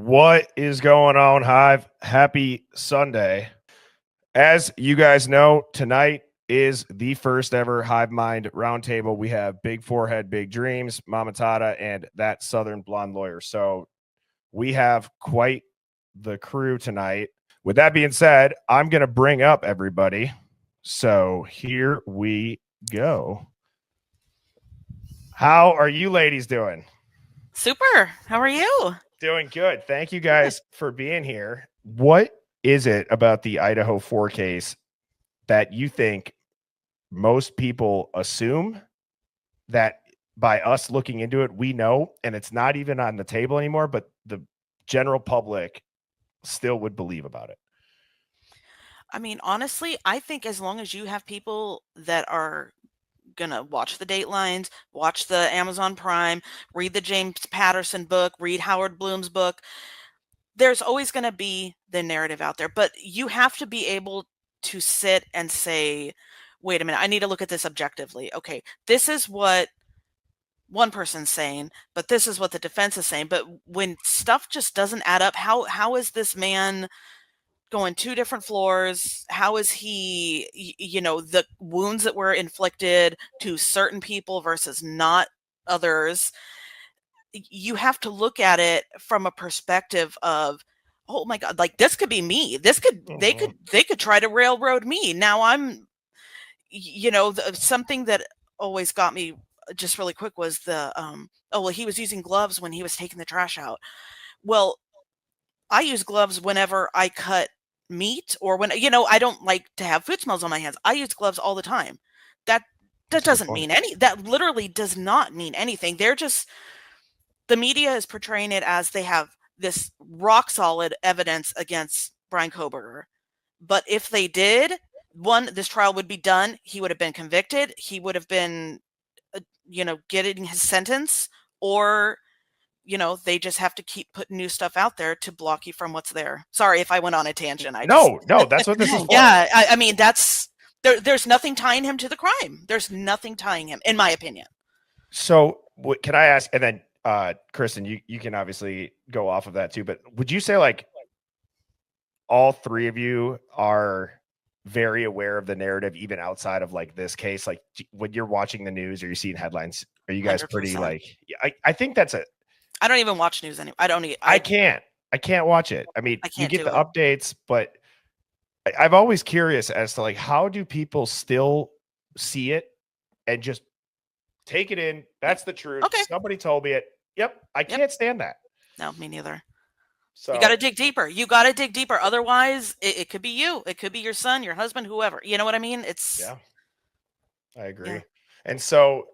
What is going on, Hive? Happy Sunday. As you guys know, tonight is the first ever Hive Mind Roundtable. We have Big Forehead, Big Dreams, Mama Tata, and that Southern Blonde Lawyer. So we have quite the crew tonight. With that being said, I'm going to bring up everybody. So here we go. How are you ladies doing? Super. How are you? Doing good. Thank you guys for being here. What is it about the Idaho 4 case that you think most people assume that by us looking into it, we know, and it's not even on the table anymore, but the general public still would believe about it? I mean, honestly, I think as long as you have people that are going to watch the Datelines, watch the Amazon Prime, read the James Patterson book, read Howard Bloom's book, there's always going to be the narrative out there. But you have to be able to sit and say, wait a minute, I need to look at this objectively. Okay, this is what one person's saying, but this is what the defense is saying. But when stuff just doesn't add up, how is this man going 2 different floors? How is he, the wounds that were inflicted to certain people versus not others? You have to look at it from a perspective of, oh my God, like this could be me. They could try to railroad me. Now I'm, something that always got me just really quick was he was using gloves when he was taking the trash out. Well, I use gloves whenever I cut meat or when, I don't like to have food smells on my hands. I use gloves all the time. That doesn't mean that literally does not mean anything. The media is portraying it as they have this rock solid evidence against Brian Koberger. But if they did, this trial would be done. He would have been convicted. He would have been, getting his sentence, or they just have to keep putting new stuff out there to block you from what's there. Sorry if I went on a tangent. No, that's what this is for. Yeah, I mean, there's nothing tying him to the crime. There's nothing tying him, in my opinion. So can I ask, and then Kristen, you can obviously go off of that too, but would you say like all three of you are very aware of the narrative, even outside of like this case? Like when you're watching the news or you're seeing headlines, are you guys 100%. Pretty like, I think that's it. I don't even watch news anymore. I can't watch it. I mean, you get the updates, but I'm always curious as to like, how do people still see it and just take it in? That's the truth. Okay. Somebody told me it. Yep. I can't stand that. No, me neither. So you got to dig deeper. Otherwise, it could be you. It could be your son, your husband, whoever. You know what I mean? Yeah, I agree. Yeah. And so,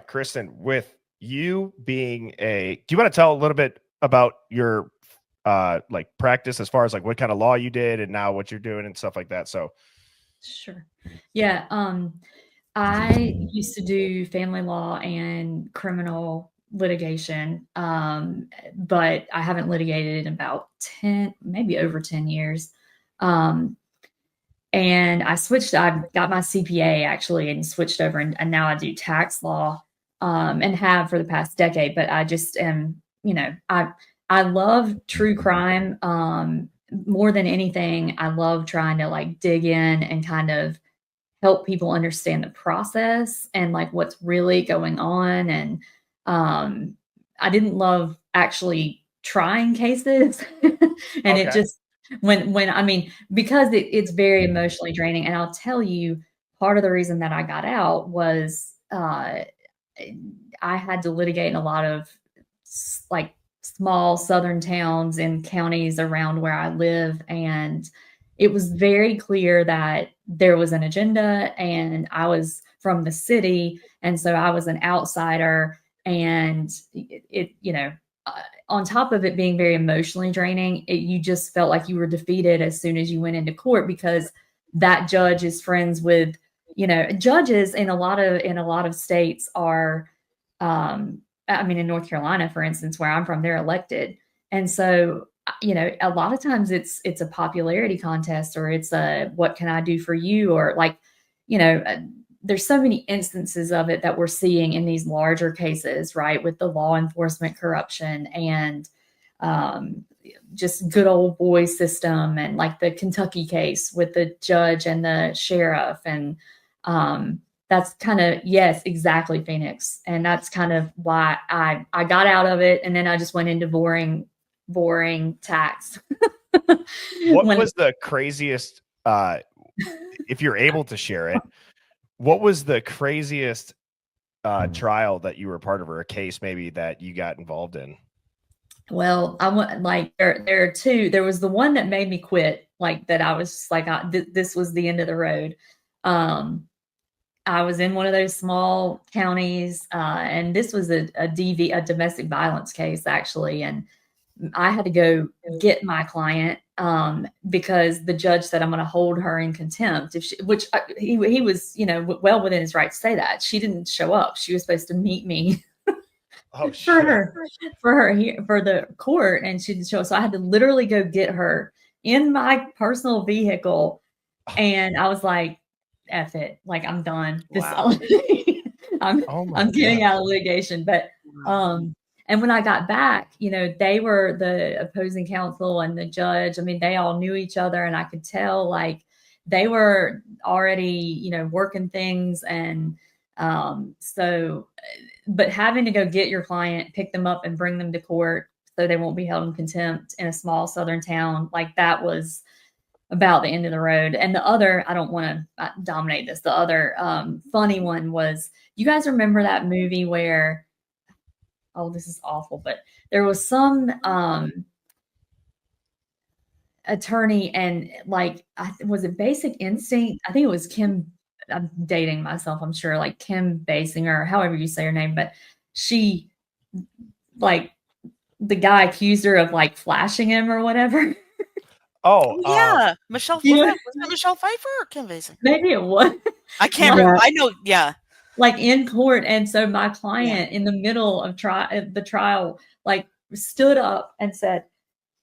Kristen, with you being do you want to tell a little bit about your like practice as far as like what kind of law you did and now what you're doing and stuff like that? So sure. Yeah. I used to do family law and criminal litigation, but I haven't litigated in about 10, maybe over 10 years. And I got my CPA actually and switched over and now I do tax law, and have for the past decade, but I just am, I love true crime. More than anything, I love trying to like dig in and kind of help people understand the process and like what's really going on. And I didn't love actually trying cases. And it just because it's very emotionally draining. And I'll tell you, part of the reason that I got out was I had to litigate in a lot of like small southern towns and counties around where I live. And it was very clear that there was an agenda and I was from the city. And so I was an outsider, and on top of it being very emotionally draining, you just felt like you were defeated as soon as you went into court, because that judge is friends with, judges in a lot of states are, in North Carolina, for instance, where I'm from, they're elected. And so, a lot of times it's a popularity contest, or it's what can I do for you? Or like, there's so many instances of it that we're seeing in these larger cases, right? With the law enforcement corruption and just good old boy system, and like the Kentucky case with the judge and the sheriff. And that's kind of, yes, exactly, Phoenix. And that's kind of why I got out of it. And then I just went into boring tax. What was the craziest, if you're able to share it, what was the craziest trial that you were part of, or a case maybe that you got involved in? Well, I went, like, there are two. There was the one that made me quit, like, that I was just like, this was the end of the road. I was in one of those small counties, and this was a domestic violence case, actually. And I had to go get my client because the judge said, I'm going to hold her in contempt. He was, well within his right to say that. She didn't show up. She was supposed to meet me for the court, and she didn't show up. So I had to literally go get her in my personal vehicle, and I was like, F it, like, I'm done. Wow. I'm getting out of litigation. But and when I got back, they were the opposing counsel and the judge. I mean, they all knew each other, and I could tell, like, they were already, working things. And but having to go get your client, pick them up, and bring them to court so they won't be held in contempt in a small southern town, like, that was about the end of the road. And the other, I don't want to dominate this, the other funny one was, you guys remember that movie where, oh, this is awful, but there was some attorney, and, like, was it Basic Instinct? I think it was Kim. I'm dating myself, I'm sure, like Kim Basinger, however you say her name, but she, like, the guy accused her of, like, flashing him or whatever. Oh, yeah. Michelle, was that Michelle Pfeiffer or Kim Basinger? Maybe it was. I can't remember. I know, yeah. Like, in court. And so my client, in the middle of the trial, like, stood up and said,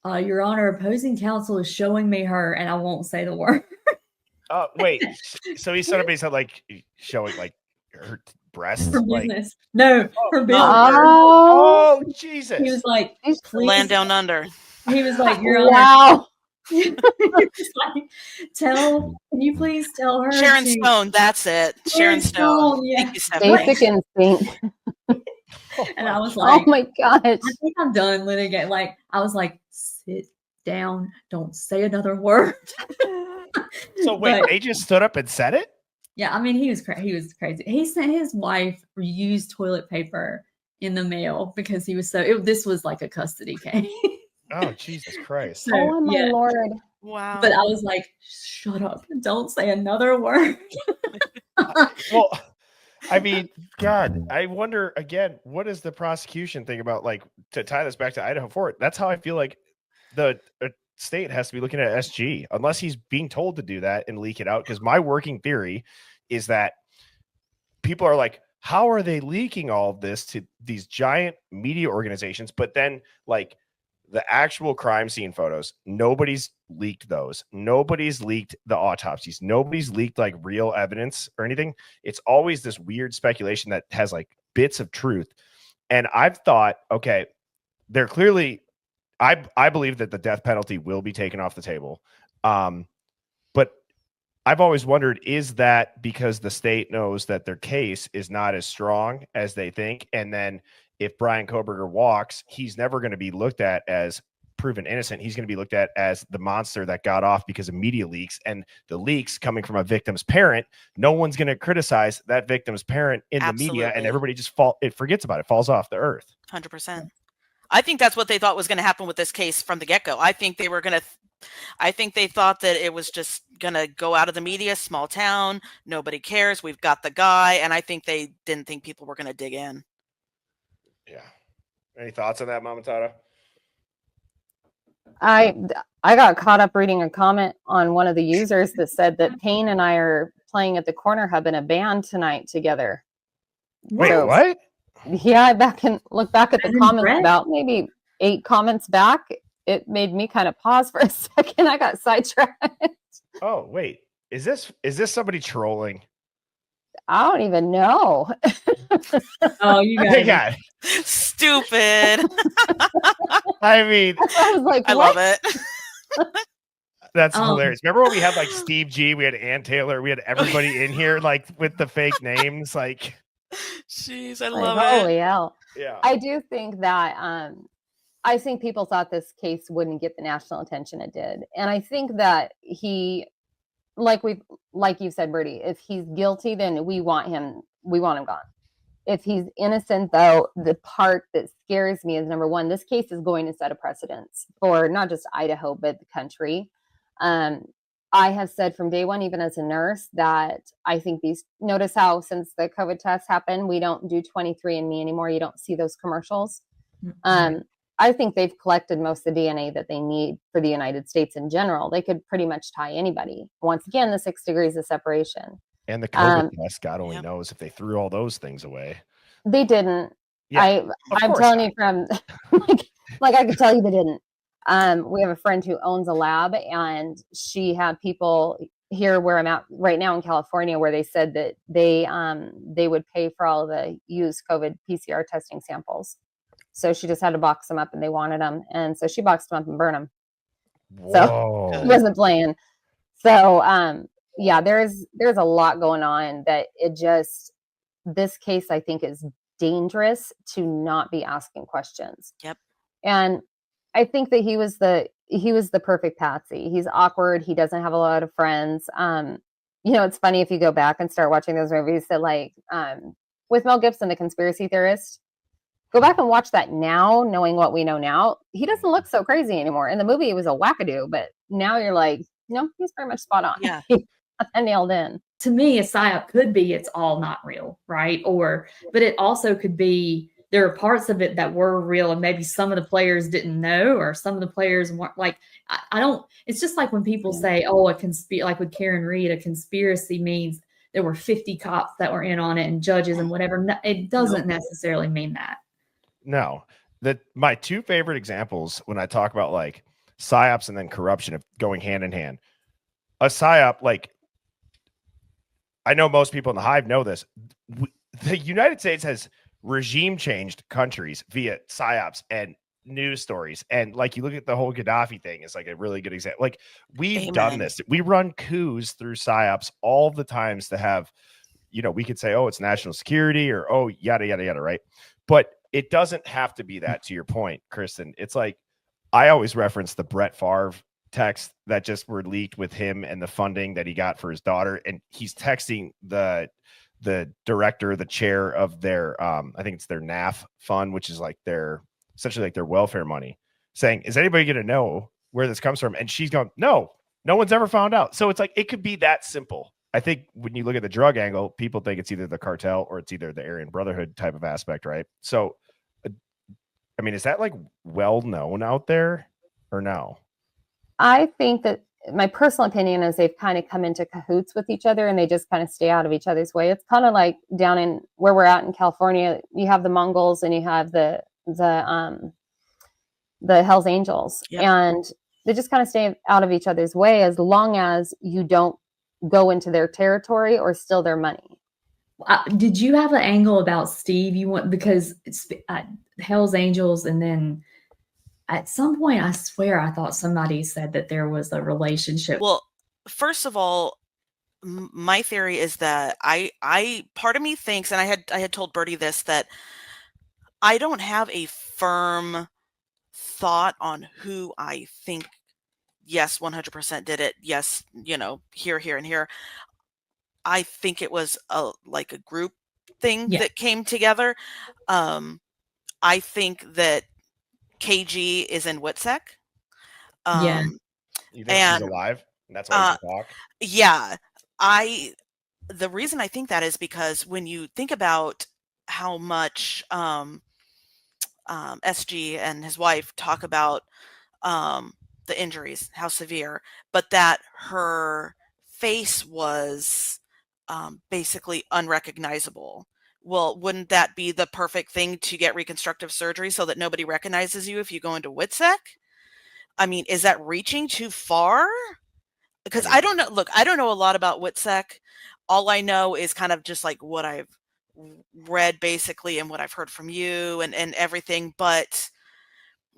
Your Honor, opposing counsel is showing me her, and I won't say the word. Oh, wait. So he sort of said, like, showing, like, her breasts? For like, business. No, for business. Oh, Jesus. He was like, please. Land Down Under. He was like, Your Honor. Wow. Like, can you please tell her? Sharon Stone, that's it. Sharon Stone. Yeah. Basic Instinct. And I was like, oh my gosh. I think I'm done litigating. Like, I was like, sit down, don't say another word. So wait, they just stood up and said it? Yeah, I mean, he was crazy. He sent his wife used toilet paper in the mail because he was this was like a custody case. Oh, Jesus Christ. So, oh my Lord. Wow. But I was like, shut up, don't say another word. Well, I mean, God, I wonder, again, what does the prosecution think about, like, to tie this back to Idaho Fort? That's how I feel like the state has to be looking at SG, unless he's being told to do that and leak it out. Because my working theory is that people are like, how are they leaking all of this to these giant media organizations? But then, like, the actual crime scene photos, nobody's leaked those. Nobody's leaked the autopsies. Nobody's leaked, like, real evidence or anything. It's always this weird speculation that has, like, bits of truth. And I've thought, okay, they're clearly, I believe that the death penalty will be taken off the table. But I've always wondered, is that because the state knows that their case is not as strong as they think? And then if Brian Koberger walks, he's never going to be looked at as proven innocent. He's going to be looked at as the monster that got off because of media leaks, and the leaks coming from a victim's parent. No one's going to criticize that victim's parent in the media, and everybody just forgets about it, falls off the earth. 100%. I think that's what they thought was going to happen with this case from the get-go. I think they thought that it was just going to go out of the media, small town, nobody cares, we've got the guy, and I think they didn't think people were going to dig in. Yeah. Any thoughts on that, Mama Tata? I got caught up reading a comment on one of the users that said that Payne and I are playing at the Corner Hub in a band tonight together. Wait, so, what? Yeah, I look back at the comments about maybe 8 comments back. It made me kind of pause for a second. I got sidetracked. Oh, wait. Is this somebody trolling? I don't even know. Oh, you got stupid. I mean, I was like, I what? love it. that's hilarious. Remember when we had like Steve G, we had Ann Taylor, we had everybody in here like with the fake names, like. Jeez, I Like, love holy it. hell. Yeah. I do think that I think people thought this case wouldn't get the national attention it did. And I think that he, like you said, Bertie, if he's guilty, then we want him gone. If he's innocent, though, the part that scares me is, number one, this case is going to set a precedence for not just Idaho, but the country. I have said from day one, even as a nurse, that I think notice how since the COVID tests happened, we don't do 23andMe anymore. You don't see those commercials. Mm-hmm. I think they've collected most of the DNA that they need for the United States in general. They could pretty much tie anybody. Once again, the 6 degrees of separation. And the COVID test, God only knows if they threw all those things away. They didn't. Yeah, I'm telling you from, like I could tell you they didn't. We have a friend who owns a lab, and she had people here where I'm at right now in California, where they said that they would pay for all of the used COVID PCR testing samples. So she just had to box them up, and they wanted them, and so she boxed them up and burned them. Whoa. So she wasn't playing. So yeah, there's a lot going on that this case I think is dangerous to not be asking questions. Yep. And I think that he was the perfect patsy. He's awkward. He doesn't have a lot of friends. It's funny if you go back and start watching those movies that like with Mel Gibson, the conspiracy theorist, go back and watch that now, knowing what we know now. He doesn't look so crazy anymore. In the movie, it was a wackadoo, but now you're like, no, he's pretty much spot on. Yeah. And nailed in. To me, a psyop could be it's all not real, right? But it also could be there are parts of it that were real, and maybe some of the players didn't know, or some of the players weren't. Like, I don't. It's just like when people say, "Oh, like with Karen Reed, a conspiracy means there were 50 cops that were in on it and judges and whatever." No, it doesn't necessarily mean that. No, my 2 favorite examples when I talk about like psyops and then corruption of going hand in hand. A psyop, like, I know most people in the Hive know this. The United States has regime changed countries via psyops and news stories. And like, you look at the whole Gaddafi thing, it's like a really good example. Like, we've done this. We run coups through psyops all the times to have, we could say, oh, it's national security, or, oh, yada, yada, yada. Right. But it doesn't have to be that, to your point, Kristen. It's like, I always reference the Brett Favre texts that just were leaked with him and the funding that he got for his daughter. And he's texting the director, the chair of their, I think it's their NAF fund, which is like essentially like their welfare money, saying, is anybody going to know where this comes from? And she's going, no one's ever found out. So it's like, it could be that simple. I think when you look at the drug angle, people think it's either the cartel or it's either the Aryan Brotherhood type of aspect, right? So, I mean, is that like well known out there or no? I think that my personal opinion is they've kind of come into cahoots with each other, and they just kind of stay out of each other's way. It's kind of like down in where we're at in California, you have the Mongols and you have the Hells Angels. Yep. And they just kind of stay out of each other's way as long as you don't go into their territory or steal their money. Did you have an angle about Steve? Because it's Hells Angels, and then at some point, I swear I thought somebody said that there was a relationship. Well, first of all, my theory is that I part of me thinks, and I had told Bertie this, that I don't have a firm thought on who I think, yes, 100% did it. Yes, here, and here. I think it was like a group thing that came together. I think that KG is in WITSEC. You think she's alive? And that's why she talk? Yeah. The reason I think that is because when you think about how much SG and his wife talk about the injuries, how severe, but that her face was basically unrecognizable. Well, wouldn't that be the perfect thing to get reconstructive surgery so that nobody recognizes you if you go into WITSEC? I mean, is that reaching too far? Because I don't know. Look, I don't know a lot about WITSEC. All I know is kind of just like what I've read basically and what I've heard from you and everything. But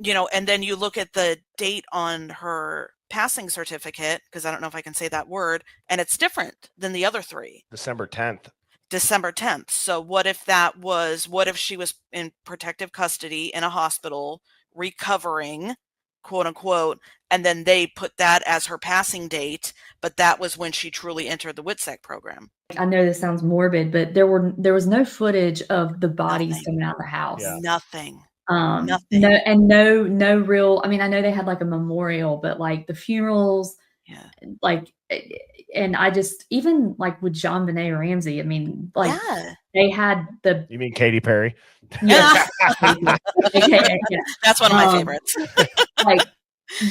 and then you look at the date on her passing certificate, because I don't know if I can say that word, and it's different than the other 3. December 10th. December 10th. So what if she was in protective custody in a hospital recovering, quote unquote, and then they put that as her passing date, but that was when she truly entered the WITSEC program. I know this sounds morbid, but there was no footage of the bodies Nothing. coming out of the house. Yeah. Nothing. Nothing. No real. I mean, I know they had like a memorial, but like the funerals, like, and I just, even like with John Benet Ramsey, I mean, like they had the. You mean Katy Perry? Yeah. That's one of my favorites. Like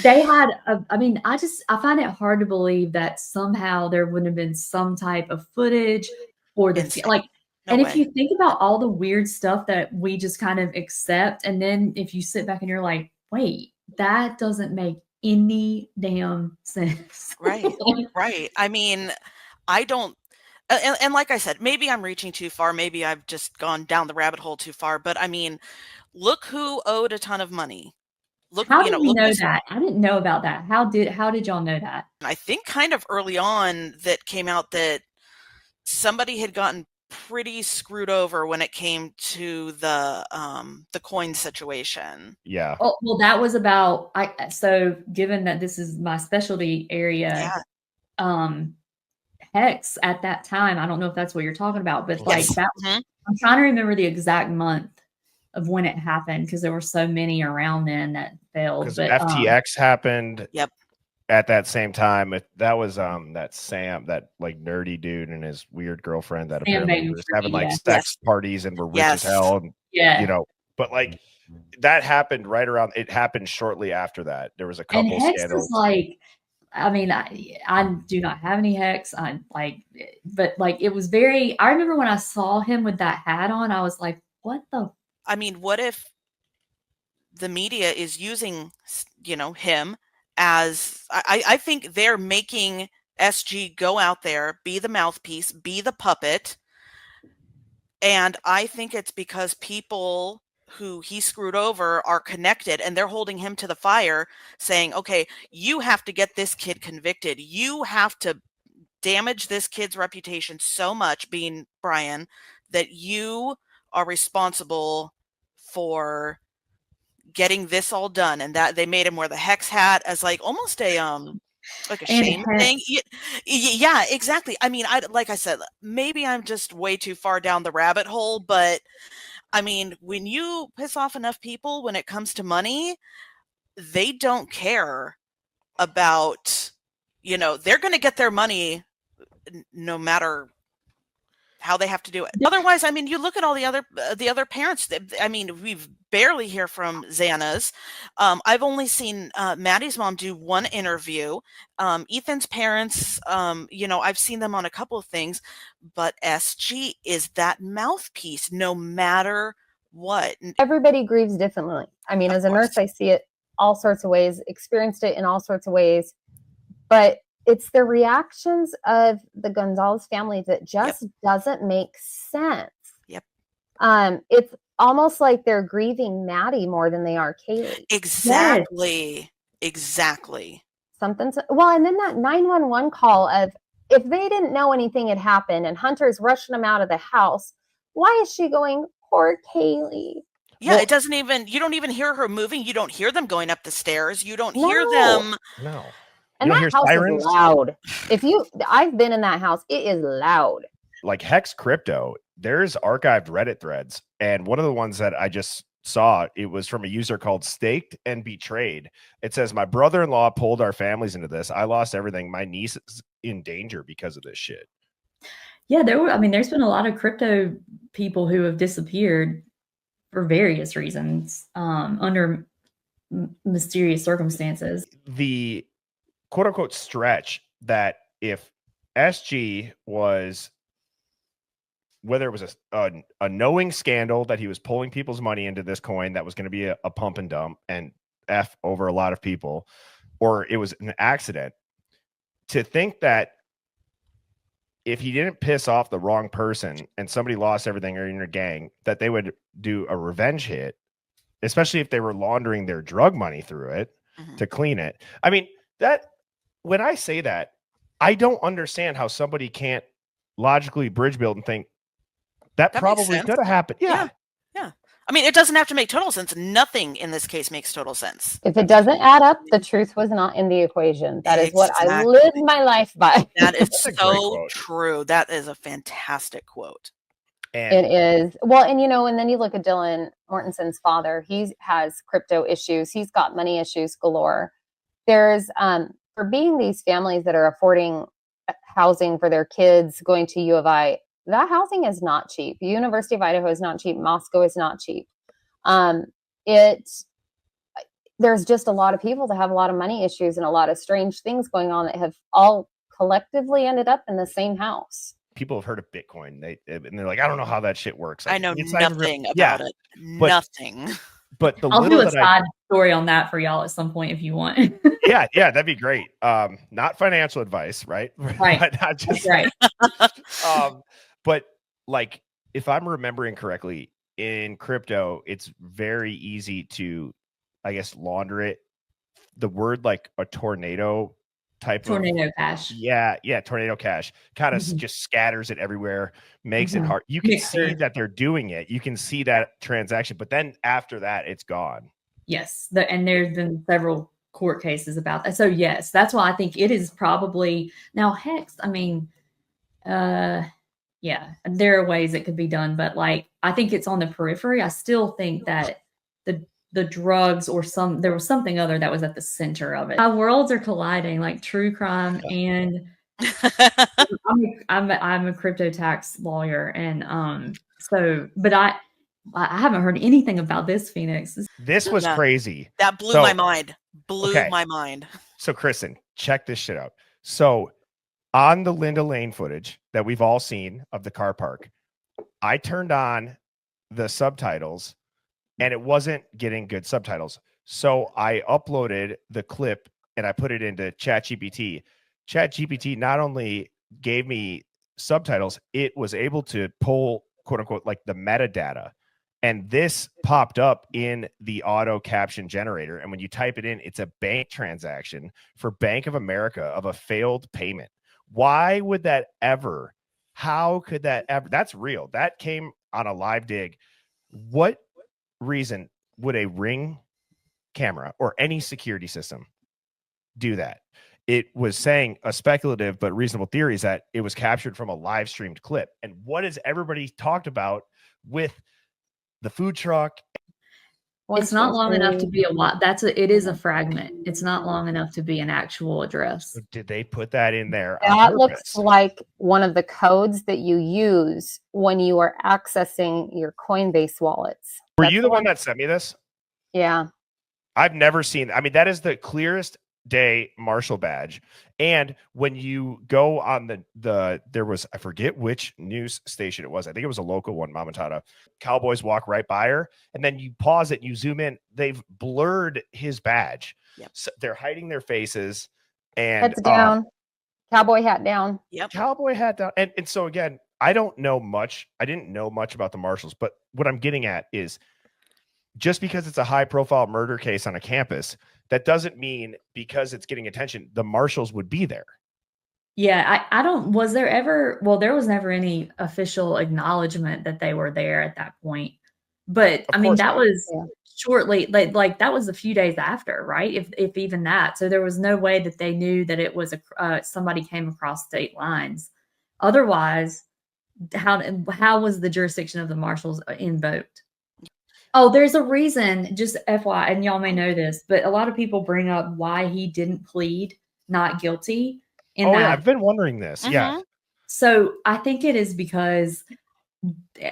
they had, I find it hard to believe that somehow there wouldn't have been some type of footage or if you think about all the weird stuff that we just kind of accept, and then if you sit back and you're like, wait, that doesn't make any damn sense. Right. I mean, I don't, and like I said, maybe I'm reaching too far. Maybe I've just gone down the rabbit hole too far, but I mean, look who owed a ton of money. How did we know that? I didn't know about that. How did y'all know that? I think kind of early on that came out that somebody had gotten pretty screwed over when it came to the coin situation. Yeah. Well, that was about so given that this is my specialty area, Hex at that time, I don't know if that's what you're talking about, but like that, I'm trying to remember the exact month of when it happened because there were so many around then that failed. But FTX happened. Yep. At that same time, that was that Sam, that like nerdy dude and his weird girlfriend that apparently was having like sex parties and were rich as hell. And, but like that happened right around. It happened shortly after that. There was a couple scandals. Like, I mean, I do not have any Hex. But like it was very. I remember when I saw him with that hat on, I was like, "What the?" I mean, what if the media is using, him as I think they're making SG go out there, be the mouthpiece, be the puppet. And I think it's because people who he screwed over are connected and they're holding him to the fire saying, okay, you have to get this kid convicted. You have to damage this kid's reputation so much, being Brian, that you are responsible for getting this all done. And that they made him wear the Hex hat as like almost a shame thing. Yeah, exactly. I mean, like I said, maybe I'm just way too far down the rabbit hole, but I mean, when you piss off enough people when it comes to money, they don't care about, they're going to get their money no matter how they have to do it. Otherwise, I mean, you look at all the other parents. I mean, we've barely hear from Xana's. I've only seen Maddie's mom do one interview. Ethan's parents, I've seen them on a couple of things, but SG is that mouthpiece no matter what. Everybody grieves differently. I mean, as a nurse, I see it all sorts of ways, experienced it in all sorts of ways, but it's the reactions of the Gonzalez family that just doesn't make sense. Yep. It's almost like they're grieving Maddie more than they are Kaylee. Exactly. Yes. Exactly. And then that 911 call of, if they didn't know anything had happened and Hunter's rushing them out of the house, why is she going, poor Kaylee? Yeah, it doesn't even, you don't even hear her moving. You don't hear them going up the stairs. You don't hear them. No. And that house is loud. I've been in that house. It is loud. Like Hex Crypto, there's archived Reddit threads. And one of the ones that I just saw, it was from a user called Staked and Betrayed. It says, my brother-in-law pulled our families into this. I lost everything. My niece is in danger because of this shit. Yeah, there's been a lot of crypto people who have disappeared for various reasons, under mysterious circumstances. The quote unquote stretch that if SG was, whether it was a knowing scandal that he was pulling people's money into this coin that was going to be a pump and dump and F over a lot of people, or it was an accident, to think that if he didn't piss off the wrong person and somebody lost everything or in your gang, that they would do a revenge hit especially if they were laundering their drug money through it to clean it. I mean, that when I say that, I don't understand how somebody can't logically bridge build and think that probably could have happened. Yeah. I mean, it doesn't have to make total sense. Nothing in this case makes total sense. If it doesn't add up, the truth was not in the equation. That is what I live my life by. That is so true. That is a fantastic quote. It is. Well, and and then you look at Dylan Mortensen's father. He has crypto issues. He's got money issues galore. There's for being these families that are affording housing for their kids going to U of I, that housing is not cheap. University of Idaho is not cheap. Moscow is not cheap. There's just a lot of people that have a lot of money issues and a lot of strange things going on that have all collectively ended up in the same house. People have heard of Bitcoin. They're like, I don't know how that shit works. I know nothing about it. Nothing. But I'll do a side story on that for y'all at some point if you want. yeah, that'd be great. Not financial advice, right? Right. Not just right. But like, if I'm remembering correctly, in crypto, it's very easy to, I guess, launder it. The word like a tornado type tornado cash. Yeah, tornado cash kind of just scatters it everywhere, makes it hard. You can see that they're doing it. You can see that transaction, but then after that, it's gone. Yes, and there's been several court cases about that. So yes, that's why I think it is probably now Hex. I mean, yeah, there are ways it could be done, but like I think it's on the periphery. I still think that the drugs or there was something other that was at the center of it. Our worlds are colliding, like true crime and I'm a crypto tax lawyer, and but I haven't heard anything about this, Phoenix. This was crazy. That blew my mind. My mind. So Kristen, check this shit out. So on the Linda Lane footage that we've all seen of the car park, I turned on the subtitles and it wasn't getting good subtitles. So I uploaded the clip and I put it into ChatGPT. ChatGPT not only gave me subtitles, it was able to pull, quote unquote, like the metadata. And this popped up in the auto caption generator. And when you type it in, it's a bank transaction for Bank of America of a failed payment. Why would that ever? How could that ever? That's real. That came on a live dig. What reason would a Ring camera or any security system do that? It was saying a speculative but reasonable theory is that it was captured from a live streamed clip. And what has everybody talked about with the food truck? It's not long enough to be it is a fragment. It's not long enough to be an actual address. Did they put that in there? That looks like one of the codes that you use when you are accessing your Coinbase wallets. Were you the one that sent me this? Yeah. I've never seen. I mean, that is the clearest day Marshall badge. And when you go on there was, I forget which news station it was. I think it was a local one, Mamatata. Cowboys walk right by her, and then you pause it and you zoom in. They've blurred his badge. Yep. So they're hiding their faces and heads down, cowboy hat down. Yep. Cowboy hat down. And so again, I don't know much. I didn't know much about the Marshalls, but what I'm getting at is just because it's a high profile murder case on a campus, that doesn't mean because it's getting attention, the Marshals would be there. Yeah, there was never any official acknowledgement that they were there at that point. But I mean, that was shortly, like that was a few days after, right? If even that. So there was no way that they knew that it was somebody came across state lines. Otherwise, how was the jurisdiction of the Marshals invoked? Oh, there's a reason, just FYI, and y'all may know this, but a lot of people bring up why he didn't plead not guilty. Yeah, I've been wondering this. Yeah. So I think it is because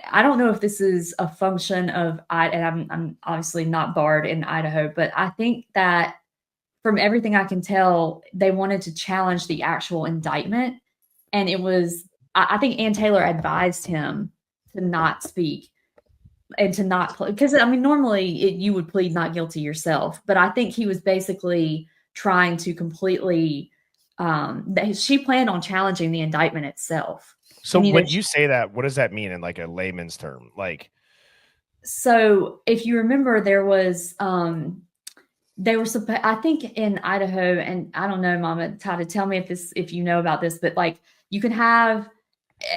I don't know if this is a function of, and I'm obviously not barred in Idaho, but I think that from everything I can tell, they wanted to challenge the actual indictment. And it was, I think Ann Taylor advised him to not speak. And to not, because I mean, normally you would plead not guilty yourself, but I think he was basically trying to completely, she planned on challenging the indictment itself. So when you say that, what does that mean in like a layman's term? Like, So if you remember, there was I think in Idaho, and I don't know, Mama, to tell me if you know about this, but like you can have,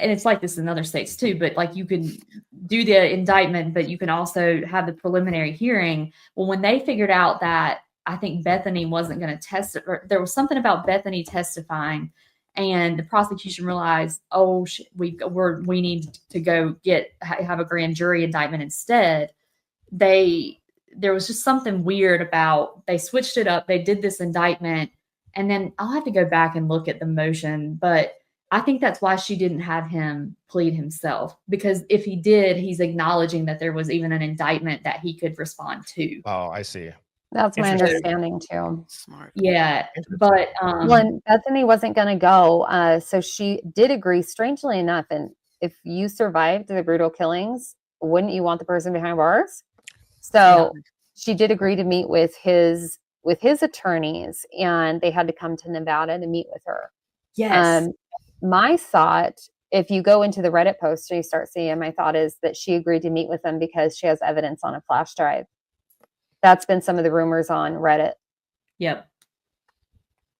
and it's like this in other states too, but like you can do the indictment, but you can also have the preliminary hearing. Well, when they figured out that I think Bethany wasn't going to testify, or there was something about Bethany testifying, and the prosecution realized, oh, we need to go have a grand jury indictment instead. There was just something weird about, they switched it up. They did this indictment, and then I'll have to go back and look at the motion, but I think that's why she didn't have him plead himself, because if he did, he's acknowledging that there was even an indictment that he could respond to. Oh, I see. That's my understanding too. Smart. Yeah, but when Bethany wasn't going to go, so she did agree, strangely enough. And if you survived the brutal killings, wouldn't you want the person behind bars? So she did agree to meet with his attorneys, and they had to come to Nevada to meet with her. Yes. My thought, if you go into the Reddit post and you start seeing, my thought is that she agreed to meet with them because she has evidence on a flash drive. That's been some of the rumors on Reddit. Yep.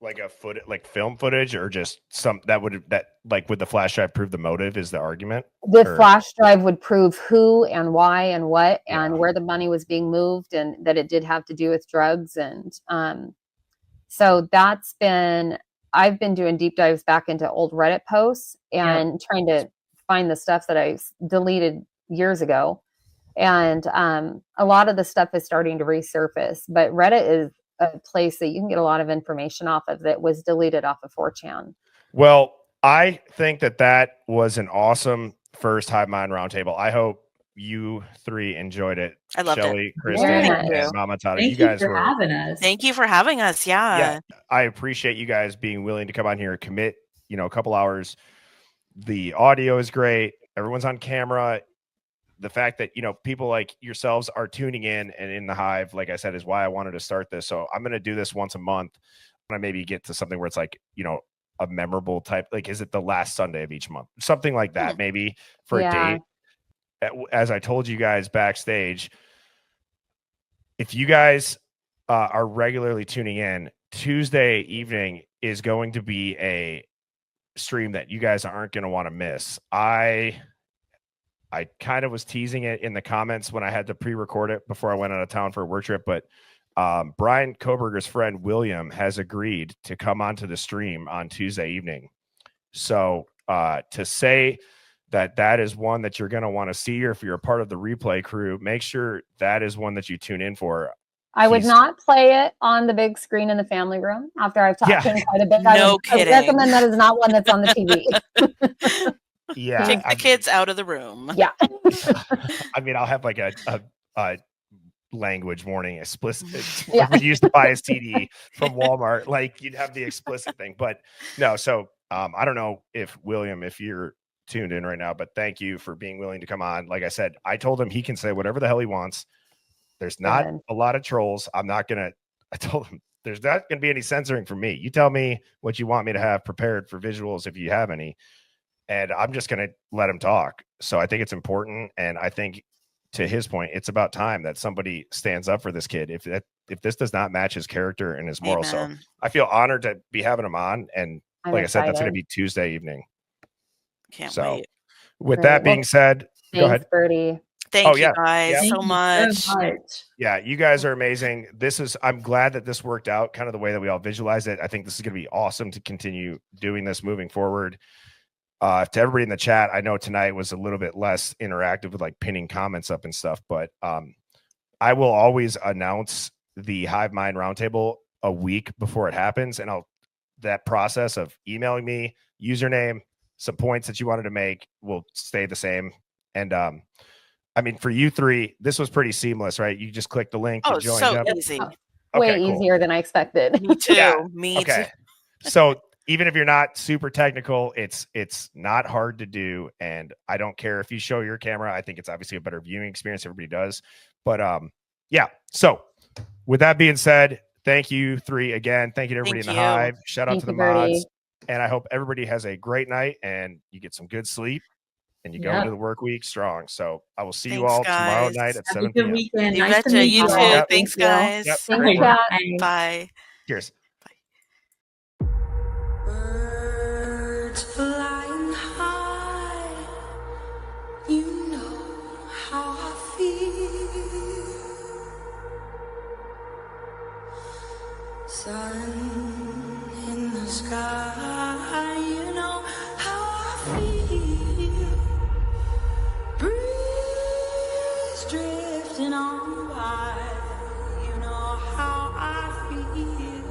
Like film footage, or just would the flash drive prove the motive is the argument? The flash drive would prove who and why and what and where the money was being moved, and that it did have to do with drugs. And so I've been doing deep dives back into old Reddit posts and trying to find the stuff that I deleted years ago. And a lot of the stuff is starting to resurface, but Reddit is a place that you can get a lot of information off of that was deleted off of 4chan. Well, I think that was an awesome first Hive Mind Roundtable. I hope you three enjoyed it. I loved Shelly, it. Kristen, and Mama Tata. Thank you guys for having us. Thank you for having us. Yeah. I appreciate you guys being willing to come on here and commit, a couple hours. The audio is great. Everyone's on camera. The fact that, people like yourselves are tuning in and in the Hive, like I said, is why I wanted to start this. So I'm going to do this once a month. I'm going to maybe get to something where it's like, a memorable type, like, is it the last Sunday of each month? Something like that, maybe for a date. As I told you guys backstage, if you guys are regularly tuning in, Tuesday evening is going to be a stream that you guys aren't going to want to miss. I kind of was teasing it in the comments when I had to pre-record it before I went out of town for a work trip, but Brian Koberger's friend William has agreed to come onto the stream on Tuesday evening. So to say that is one that you're going to want to see, or if you're a part of the replay crew, make sure that is one that you tune in for. I would not play it on the big screen in the family room after I've talked to him quite a bit. I would recommend that is not one that's on the TV. Yeah. Take the kids out of the room. Yeah. I mean, I'll have like a language warning, explicit. We used to buy a CD from Walmart. Like, you'd have the explicit thing, but no. So I don't know if William, if you're tuned in right now, but thank you for being willing to come on. Like I said, I told him he can say whatever the hell he wants. There's not a lot of trolls. I told him there's not going to be any censoring from me. You tell me what you want me to have prepared for visuals, if you have any, and I'm just going to let him talk. So I think it's important. And I think, to his point, it's about time that somebody stands up for this kid. If this does not match his character and his morals. So I feel honored to be having him on. And like I said, that's going to be Tuesday evening. Can't wait. With that being said, go ahead. Birdie. Thank you guys so much. Yeah, you guys are amazing. I'm glad that this worked out kind of the way that we all visualized it. I think this is going to be awesome to continue doing this moving forward. To everybody in the chat, I know tonight was a little bit less interactive with like pinning comments up and stuff, but I will always announce the Hive Mind Roundtable a week before it happens. And that process of emailing me, username, some points that you wanted to make will stay the same. And I mean, for you three, this was pretty seamless, right? You just click the link. Oh, joined so up. easy. Way easier than I expected. Me too. Yeah. Me too. So even if you're not super technical, it's not hard to do. And I don't care if you show your camera. I think it's obviously a better viewing experience. Everybody does. But yeah. So with that being said, thank you three again. Thank you to everybody in the Hive. Shout out to the mods. And I hope everybody has a great night and you get some good sleep. and you go Yep. into the work week strong. So I will see you Thanks, all tomorrow guys. night at Have a 7 good p.m. weekend. You Nice to betcha. meet You you too. all. Yep. Thanks, Thank you. guys. Yep. Thanks, Great chat. Bye. Bye. Cheers. Birds flying high, you know how I feel. Sun in the sky, you know how I feel. Breeze drifting on by, you know how I feel.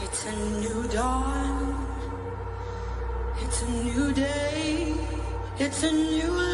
It's a new dawn, it's a new day, it's a new life.